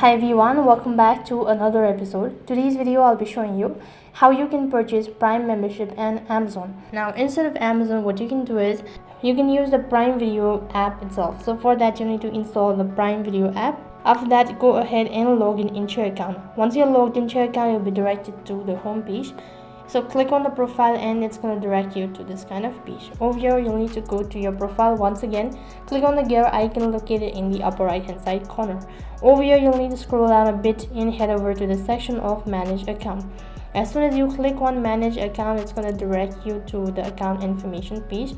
Hi everyone, welcome back to another episode. Today's video I'll be showing you how you can purchase Prime membership on Amazon. Now instead of Amazon, what you can do is you can use the Prime Video app itself. So for that you need to install the Prime Video app. After that, go ahead and log in into your account. Once you're logged into your account, you'll be directed to the home page. So click on the profile and it's going to direct you to this kind of page. Over here you'll need to go to your profile. Once again, click on the gear icon located in the upper right hand side corner. Over here you'll need to scroll down a bit and head over to the section of manage account. As soon as you click on manage account, it's going to direct you to the account information page,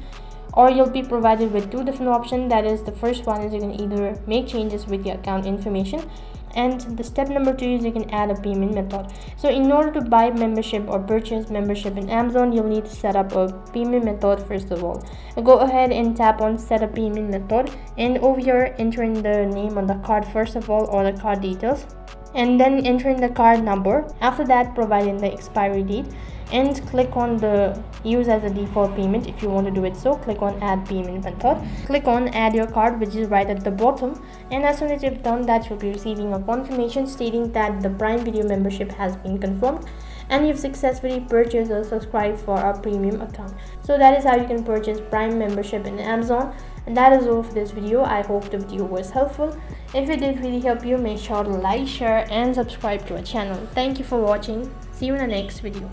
or you'll be provided with two different options. That is, the first one is you can either make changes with your account information, and the step number 2 is you can add a payment method. So in order to buy membership or purchase membership in Amazon, you'll need to set up a payment method first of all. Go ahead and tap on set a payment method, and over here entering the name on the card first of all, or the card details, and then entering the card number. After that, providing the expiry date, and click on the use as a default payment. If you want to do it, so click on add payment method, click on add your card, which is right at the bottom, and as soon as you've done that, you'll be receiving a confirmation stating that the Prime Video membership has been confirmed and you've successfully purchased or subscribed for our premium account. So that is how you can purchase Prime membership in Amazon. And that is all for this video. I hope the video was helpful. If it did really help you, make sure to like, share and subscribe to our channel. Thank you for watching. See you in the next video.